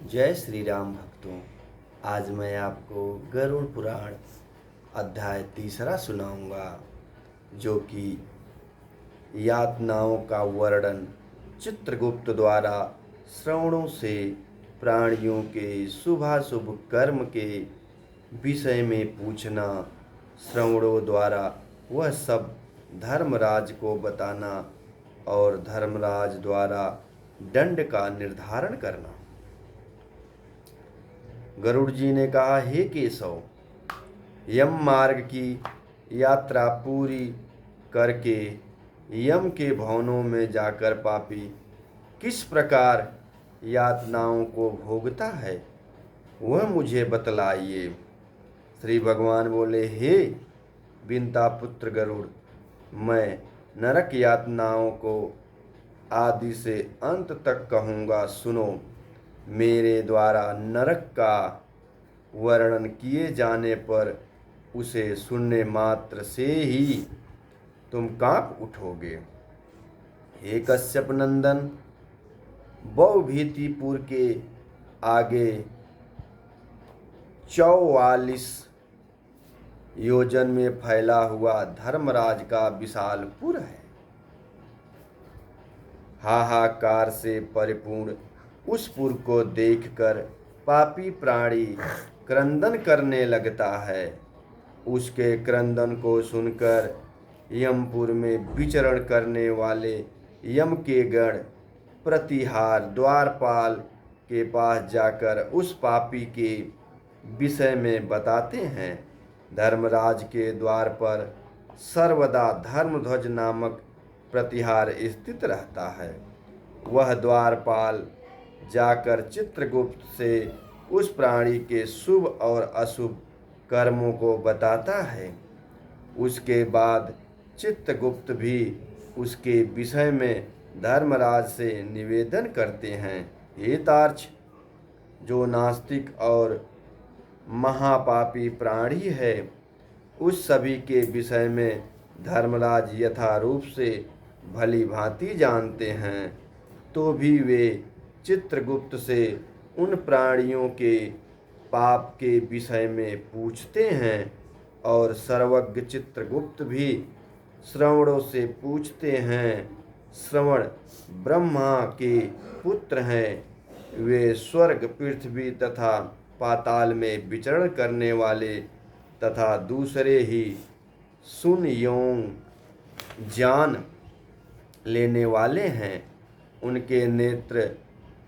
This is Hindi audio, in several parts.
जय श्री राम भक्तों। आज मैं आपको गरुड़ पुराण अध्याय तीसरा सुनाऊंगा, जो कि यातनाओं का वर्णन चित्रगुप्त द्वारा श्रवणों से प्राणियों के शुभाशुभ कर्म के विषय में पूछना, श्रवणों द्वारा वह सब धर्मराज को बताना और धर्मराज द्वारा दंड का निर्धारण करना। गरुड़ जी ने कहा, हे केशव, यम मार्ग की यात्रा पूरी करके यम के भवनों में जाकर पापी किस प्रकार यातनाओं को भोगता है, वह मुझे बतलाइए। श्री भगवान बोले, हे विंता पुत्र गरुड़, मैं नरक यातनाओं को आदि से अंत तक कहूँगा। सुनो, मेरे द्वारा नरक का वर्णन किए जाने पर उसे सुनने मात्र से ही तुम कांप उठोगे। हे कश्यप नंदन, बहुभीतिपुर के आगे 44 योजन में फैला हुआ धर्मराज का विशाल पुर है। हाहाकार से परिपूर्ण उस पुर को देखकर पापी प्राणी क्रंदन करने लगता है। उसके क्रंदन को सुनकर यमपुर में विचरण करने वाले यम के गण प्रतिहार द्वारपाल के पास जाकर उस पापी के विषय में बताते हैं। धर्मराज के द्वार पर सर्वदा धर्मध्वज नामक प्रतिहार स्थित रहता है। वह द्वारपाल जाकर चित्रगुप्त से उस प्राणी के शुभ और अशुभ कर्मों को बताता है। उसके बाद चित्रगुप्त भी उसके विषय में धर्मराज से निवेदन करते हैं। हे तार्क्ष, जो नास्तिक और महापापी प्राणी है, उस सभी के विषय में धर्मराज यथारूप से भली भांति जानते हैं, तो भी वे चित्रगुप्त से उन प्राणियों के पाप के विषय में पूछते हैं। और सर्वज्ञ चित्रगुप्त भी श्रवणों से पूछते हैं। श्रवण ब्रह्मा के पुत्र हैं। वे स्वर्ग, पृथ्वी तथा पाताल में विचरण करने वाले तथा दूसरे ही सुन यों जान लेने वाले हैं। उनके नेत्र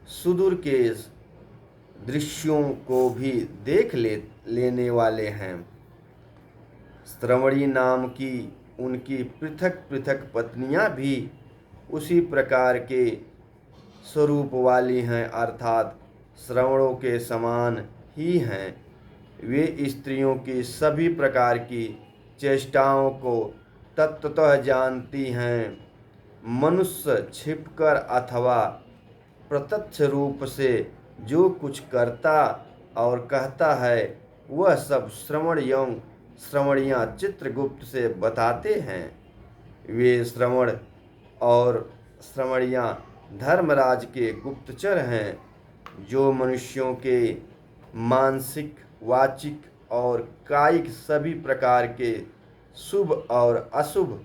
सुदूर के दृश्यों को भी देख लेने वाले हैं। श्रवणी नाम की उनकी पृथक पृथक पत्नियां भी उसी प्रकार के स्वरूप वाली हैं, अर्थात श्रवणों के समान ही हैं। वे स्त्रियों की सभी प्रकार की चेष्टाओं को तत्वतः जानती हैं। मनुष्य छिपकर अथवा प्रत्यक्ष रूप से जो कुछ करता और कहता है, वह सब श्रवण एवं श्रवणियाँ चित्रगुप्त से बताते हैं। वे श्रवण और श्रवणियाँ धर्मराज के गुप्तचर हैं, जो मनुष्यों के मानसिक, वाचिक और कायिक सभी प्रकार के शुभ और अशुभ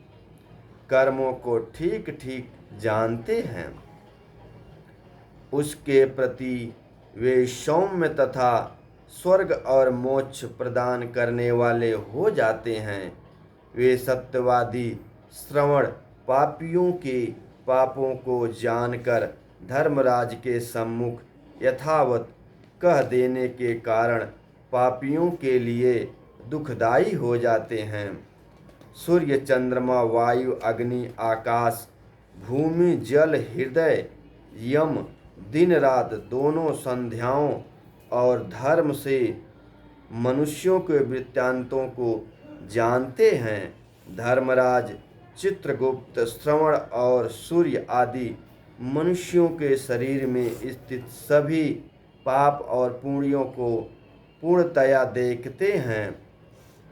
कर्मों को ठीक ठीक जानते हैं। उसके प्रति वे सौम्य तथा स्वर्ग और मोक्ष प्रदान करने वाले हो जाते हैं। वे सत्यवादी श्रवण पापियों के पापों को जानकर धर्मराज के सम्मुख यथावत कह देने के कारण पापियों के लिए दुखदायी हो जाते हैं। सूर्य, चंद्रमा, वायु, अग्नि, आकाश, भूमि, जल, हृदय, यम दिन रात दोनों संध्याओं और धर्म से मनुष्यों के वृत्तांतों को जानते हैं। धर्मराज चित्रगुप्त श्रवण और सूर्य आदि मनुष्यों के शरीर में स्थित सभी पाप और पुण्यों को पूर्णतया देखते हैं।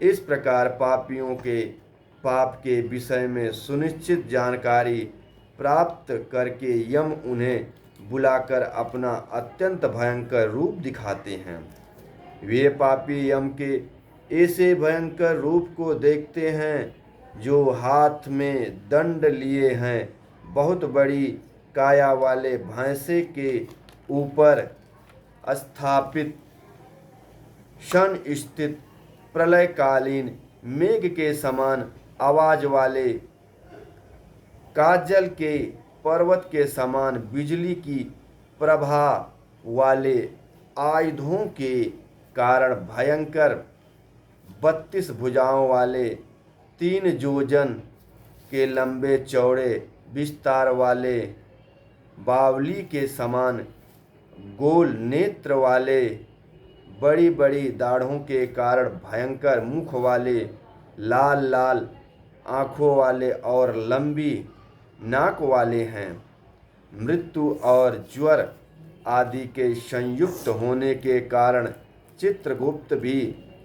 इस प्रकार पापियों के पाप के विषय में सुनिश्चित जानकारी प्राप्त करके यम उन्हें बुलाकर अपना अत्यंत भयंकर रूप दिखाते हैं। वे पापी यम के ऐसे भयंकर रूप को देखते हैं जो हाथ में दंड लिए हैं, बहुत बड़ी काया वाले भैंसे के ऊपर स्थापित क्षण स्थित प्रलयकालीन मेघ के समान आवाज वाले काजल के पर्वत के समान बिजली की प्रभा वाले आयुधों के कारण भयंकर 32 भुजाओं वाले 3 जोजन के लंबे चौड़े विस्तार वाले बावली के समान गोल नेत्र वाले बड़ी बड़ी दाढ़ों के कारण भयंकर मुख वाले लाल लाल आँखों वाले और लंबी नाक वाले हैं। मृत्यु और ज्वर आदि के संयुक्त होने के कारण चित्रगुप्त भी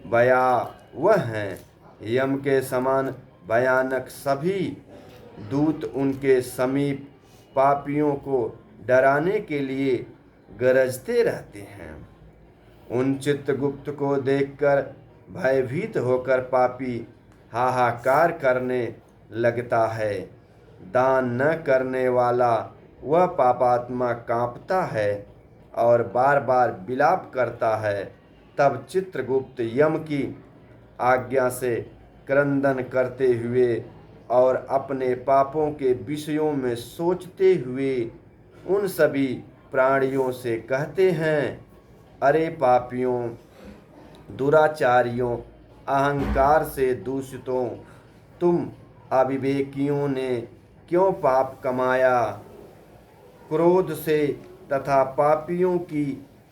भयावह हैं। यम के समान भयानक सभी दूत उनके समीप पापियों को डराने के लिए गरजते रहते हैं। उन चित्रगुप्त को देखकर भयभीत होकर पापी हाहाकार करने लगता है। दान न करने वाला वह पापात्मा कांपता है और बार बार विलाप करता है। तब चित्रगुप्त यम की आज्ञा से क्रंदन करते हुए और अपने पापों के विषयों में सोचते हुए उन सभी प्राणियों से कहते हैं, अरे पापियों, दुराचारियों, अहंकार से दूषितों, तुम अविवेकियों ने क्यों पाप कमाया? क्रोध से तथा पापियों की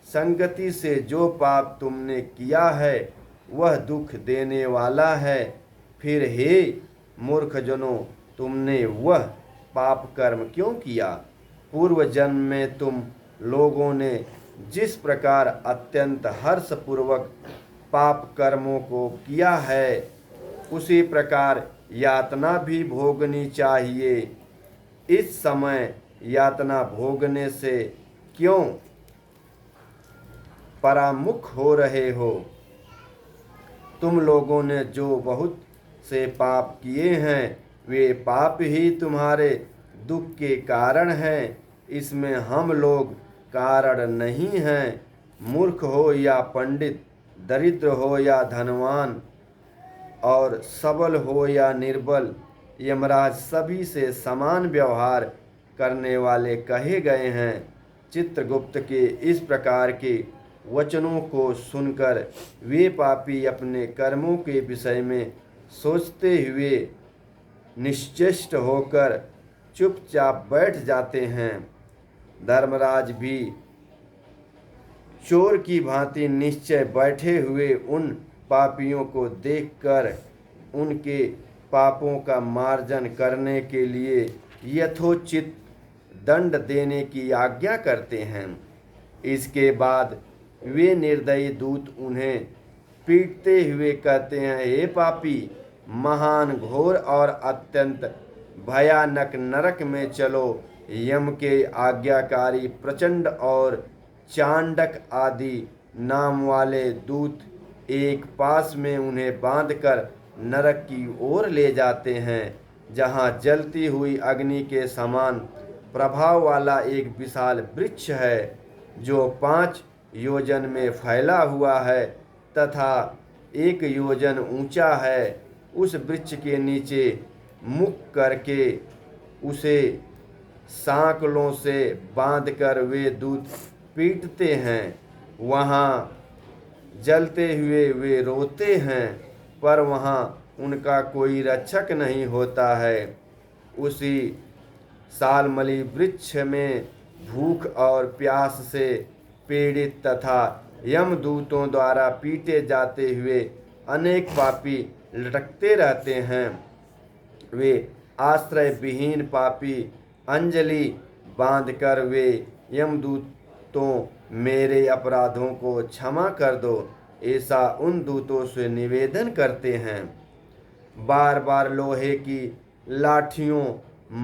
संगति से जो पाप तुमने किया है वह दुख देने वाला है। फिर हे मूर्खजनों, तुमने वह पाप कर्म क्यों किया? पूर्व जन्म में तुम लोगों ने जिस प्रकार अत्यंत हर्षपूर्वक पाप कर्मों को किया है, उसी प्रकार यातना भी भोगनी चाहिए। इस समय यातना भोगने से क्यों परामुख हो रहे हो? तुम लोगों ने जो बहुत से पाप किए हैं, वे पाप ही तुम्हारे दुख के कारण हैं। इसमें हम लोग कारण नहीं हैं। मूर्ख हो या पंडित, दरिद्र हो या धनवान, और सबल हो या निर्बल, यमराज सभी से समान व्यवहार करने वाले कहे गए हैं। चित्रगुप्त के इस प्रकार के वचनों को सुनकर वे पापी अपने कर्मों के विषय में सोचते हुए निश्चेष्ट होकर चुपचाप बैठ जाते हैं। धर्मराज भी चोर की भांति निश्चय बैठे हुए उन पापियों को देखकर उनके पापों का मार्जन करने के लिए यथोचित दंड देने की आज्ञा करते हैं। इसके बाद वे निर्दयी दूत उन्हें पीटते हुए कहते हैं, हे पापी, महान घोर और अत्यंत भयानक नरक में चलो। यम के आज्ञाकारी प्रचंड और चांडक आदि नाम वाले दूत एक पास में उन्हें बांधकर नरक की ओर ले जाते हैं, जहां जलती हुई अग्नि के समान प्रभाव वाला एक विशाल वृक्ष है, जो 5 योजन में फैला हुआ है तथा 1 योजन ऊंचा है। उस वृक्ष के नीचे मुख करके उसे सांकलों से बांधकर वे दूत पीटते हैं। वहाँ जलते हुए वे रोते हैं, पर वहाँ उनका कोई रक्षक नहीं होता है। उसी सालमली वृक्ष में भूख और प्यास से पीड़ित तथा यमदूतों द्वारा पीटे जाते हुए अनेक पापी लटकते रहते हैं। वे आश्रय विहीन पापी अंजलि बांधकर वे यमदूतों, मेरे अपराधों को क्षमा कर दो, ऐसा उन दूतों से निवेदन करते हैं। बार बार लोहे की लाठियों,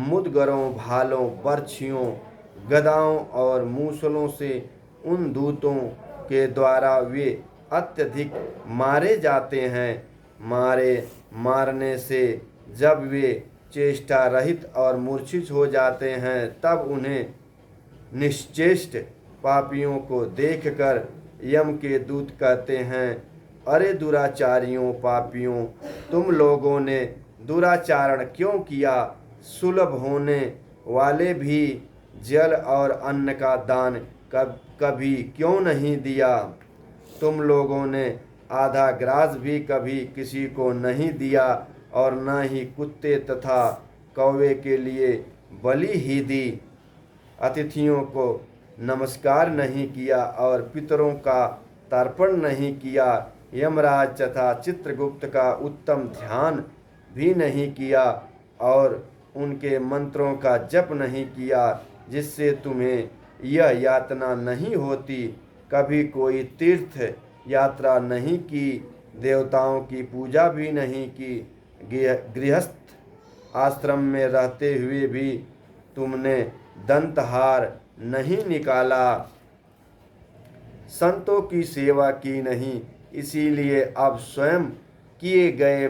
मुदगरों, भालों, बर्छियों, गदाओं और मूसलों से उन दूतों के द्वारा वे अत्यधिक मारे जाते हैं। मारने से जब वे चेष्टा रहित और मूर्छित हो जाते हैं, तब उन्हें निश्चेष्ट पापियों को देखकर यम के दूत कहते हैं, अरे दुराचारियों, पापियों, तुम लोगों ने दुराचारण क्यों किया? सुलभ होने वाले भी जल और अन्न का दान कभी क्यों नहीं दिया? तुम लोगों ने आधा ग्रास भी कभी किसी को नहीं दिया, और न ही कुत्ते तथा कौवे के लिए बलि ही दी। अतिथियों को नमस्कार नहीं किया और पितरों का तर्पण नहीं किया। यमराज तथा चित्रगुप्त का उत्तम ध्यान भी नहीं किया और उनके मंत्रों का जप नहीं किया, जिससे तुम्हें यह यातना नहीं होती। कभी कोई तीर्थ यात्रा नहीं की, देवताओं की पूजा भी नहीं की, गृहस्थ आश्रम में रहते हुए भी तुमने दंतहार नहीं निकाला, संतों की सेवा की नहीं, इसीलिए अब स्वयं किए गए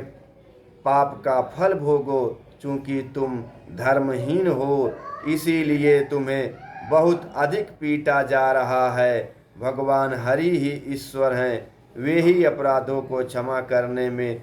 पाप का फल भोगो। चूंकि तुम धर्महीन हो, इसीलिए तुम्हें बहुत अधिक पीटा जा रहा है। भगवान हरि ही ईश्वर हैं, वे ही अपराधों को क्षमा करने में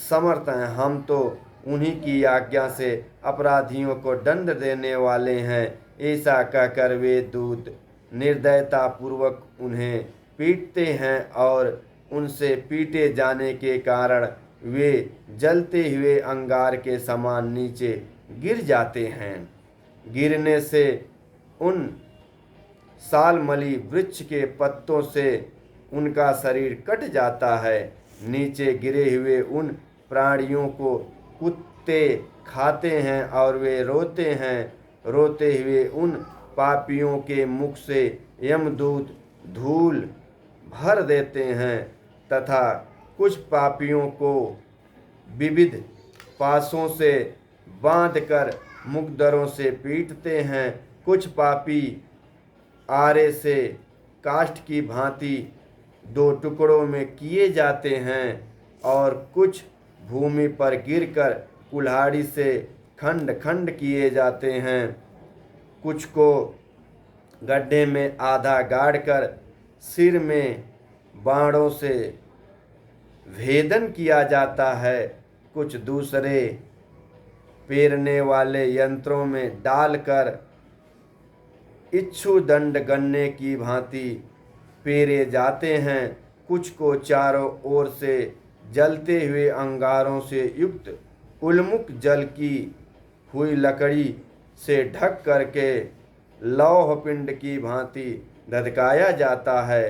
समर्थ हैं। हम तो उन्हीं की आज्ञा से अपराधियों को दंड देने वाले हैं। ऐसा कहकर वे दूत निर्दयता पूर्वक उन्हें पीटते हैं और उनसे पीटे जाने के कारण वे जलते हुए अंगार के समान नीचे गिर जाते हैं। गिरने से उन सालमली वृक्ष के पत्तों से उनका शरीर कट जाता है। नीचे गिरे हुए उन प्राणियों को कुत्ते खाते हैं और वे रोते हैं। रोते हुए उन पापियों के मुख से यमदूत धूल भर देते हैं तथा कुछ पापियों को विविध पासों से बांधकर मुकदरों से पीटते हैं। कुछ पापी आरे से काष्ठ की भांति दो टुकड़ों में किए जाते हैं और कुछ भूमि पर गिरकर कुल्हाड़ी से खंड खंड किए जाते हैं। कुछ को गड्ढे में आधा गाड़कर सिर में बाणों से भेदन किया जाता है। कुछ दूसरे पेरने वाले यंत्रों में डालकर इच्छुदंड गन्ने की भांति पेरे जाते हैं। कुछ को चारों ओर से जलते हुए अंगारों से युक्त उल्मुख जल की हुई लकड़ी से ढक करके लौह पिंड की भांति धधकाया जाता है।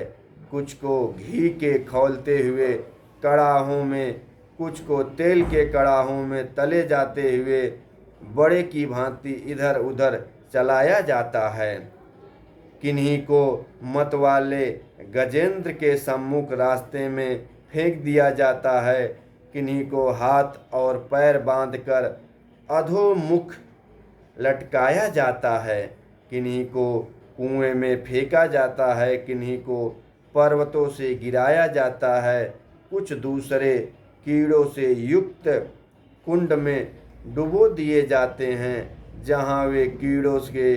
कुछ को घी के खौलते हुए कड़ाहों में, कुछ को तेल के कड़ाहों में तले जाते हुए बड़े की भांति इधर उधर चलाया जाता है। किन्हीं को मतवाले गजेंद्र के सम्मुख रास्ते में फेंक दिया जाता है। किन्हीं को हाथ और पैर बांधकर अधोमुख लटकाया जाता है। किन्हीं को कुएं में फेंका जाता है। किन्हीं को पर्वतों से गिराया जाता है। कुछ दूसरे कीड़ों से युक्त कुंड में डुबो दिए जाते हैं, जहाँ वे कीड़ों के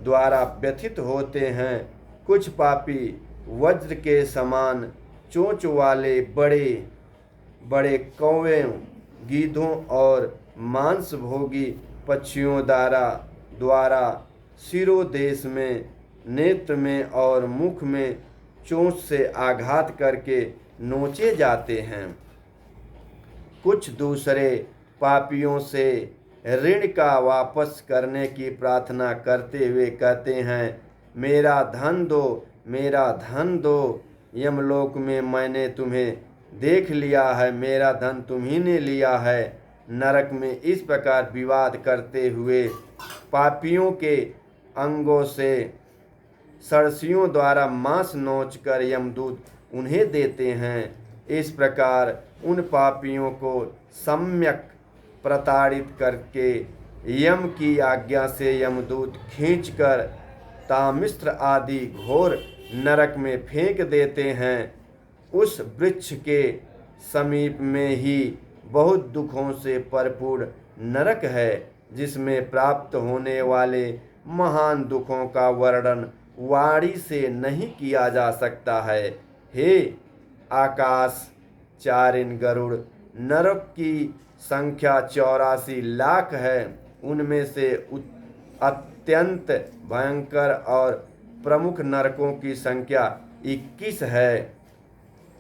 द्वारा व्यथित होते हैं। कुछ पापी वज्र के समान चोंच वाले बड़े बड़े कौवे, गीधों और मांसभोगी पक्षियों द्वारा शिरोदेश में, नेत्र में और मुख में चोंच से आघात करके नोचे जाते हैं। कुछ दूसरे पापियों से ऋण का वापस करने की प्रार्थना करते हुए कहते हैं, मेरा धन दो, मेरा धन दो। यमलोक में मैंने तुम्हें देख लिया है, मेरा धन तुम्ही ने लिया है। नरक में इस प्रकार विवाद करते हुए पापियों के अंगों से सरसियों द्वारा मांस नोचकर यमदूत उन्हें देते हैं। इस प्रकार उन पापियों को सम्यक प्रताड़ित करके यम की आज्ञा से यमदूत खींचकर तामिस्र आदि घोर नरक में फेंक देते हैं। उस वृक्ष के समीप में ही बहुत दुखों से भरपूर नरक है, जिसमें प्राप्त होने वाले महान दुखों का वर्णन वाणी से नहीं किया जा सकता है। हे आकाश चारिन गरुड़, नरक की संख्या 84 लाख है। उनमें से अत्यंत भयंकर और प्रमुख नरकों की संख्या 21 है।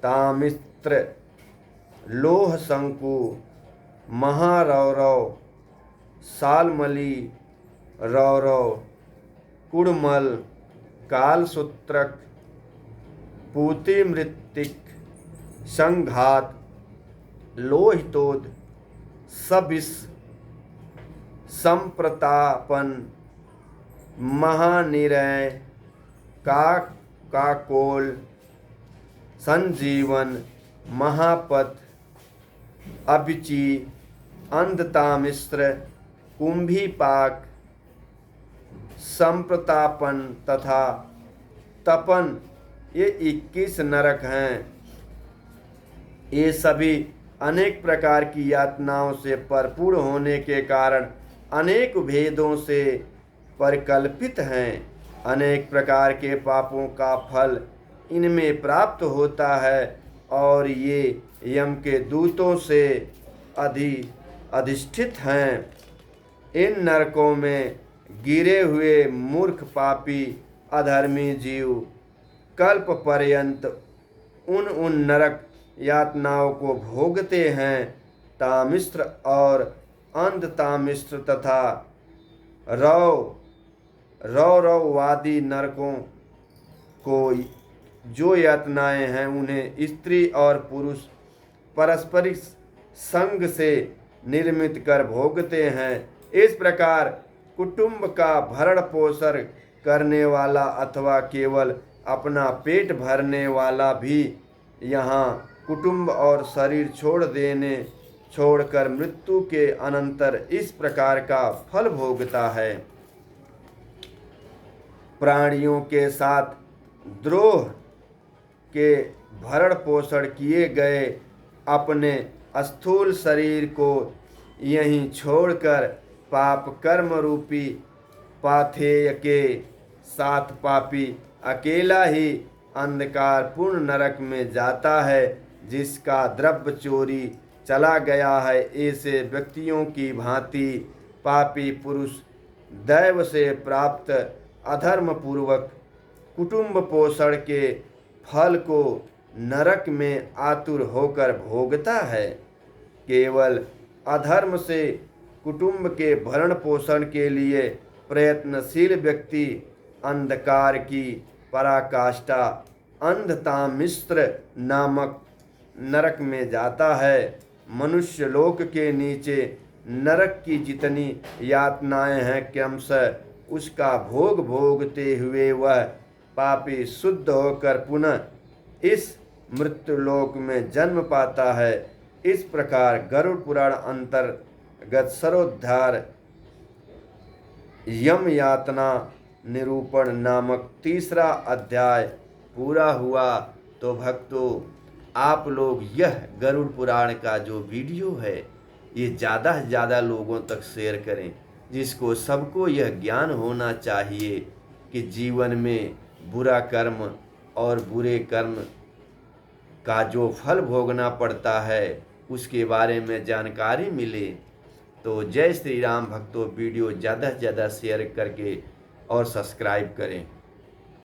तामिस्र, लोह शंकु, महारौरव, सालमली रौरव, कुड़मल, कालसूत्रक, पूतिमृत्तिक, संघात, लोहितोद, सबिस, संप्रतापन, महानिरय, काकोल, संजीवन, महापथ, अभिची, अंधतामिस्र, कुंभीपाक, संप्रतापन तथा तपन, ये 21 नरक हैं। ये सभी अनेक प्रकार की यातनाओं से भरपूर होने के कारण अनेक भेदों से परिकल्पित हैं। अनेक प्रकार के पापों का फल इनमें प्राप्त होता है और ये यम के दूतों से अधिष्ठित हैं। इन नरकों में गिरे हुए मूर्ख पापी अधर्मी जीव कल्प पर्यंत उन नरक यातनाओं को भोगते हैं। तामिस्र और अंधतामिस्र तथा रौरववादी नरकों को जो यातनाएं हैं, उन्हें स्त्री और पुरुष पारस्परिक संग से निर्मित कर भोगते हैं। इस प्रकार कुटुंब का भरण पोषण करने वाला अथवा केवल अपना पेट भरने वाला भी यहाँ कुटुंब और शरीर छोड़कर मृत्यु के अनंतर इस प्रकार का फल भोगता है। प्राणियों के साथ द्रोह के भरण पोषण किए गए अपने स्थूल शरीर को यहीं छोड़कर पाप कर्म रूपी पाथेय के साथ पापी अकेला ही अंधकार पूर्ण नरक में जाता है, जिसका द्रव्य चोरी चला गया है। ऐसे व्यक्तियों की भांति पापी पुरुष दैव से प्राप्त अधर्म पूर्वक कुटुंब पोषण के फल को नरक में आतुर होकर भोगता है। केवल अधर्म से कुटुंब के भरण पोषण के लिए प्रयत्नशील व्यक्ति अंधकार की पराकाष्ठा अंधतामिस्र नामक नरक में जाता है। मनुष्य लोक के नीचे नरक की जितनी यातनाएं हैं, क्रमशः उसका भोग भोगते हुए वह पापी शुद्ध होकर पुनः इस मृत्युलोक में जन्म पाता है। इस प्रकार गरुड़ पुराण अंतर्गत सरोद्धार यम यातना निरूपण नामक 3रा अध्याय पूरा हुआ। तो भक्तों, आप लोग यह गरुड़ पुराण का जो वीडियो है, ये ज़्यादा से ज़्यादा लोगों तक शेयर करें, जिसको सबको यह ज्ञान होना चाहिए कि जीवन में बुरा कर्म और बुरे कर्म का जो फल भोगना पड़ता है, उसके बारे में जानकारी मिले। तो जय श्री राम भक्तों, वीडियो ज़्यादा से ज़्यादा शेयर करके और सब्सक्राइब करें।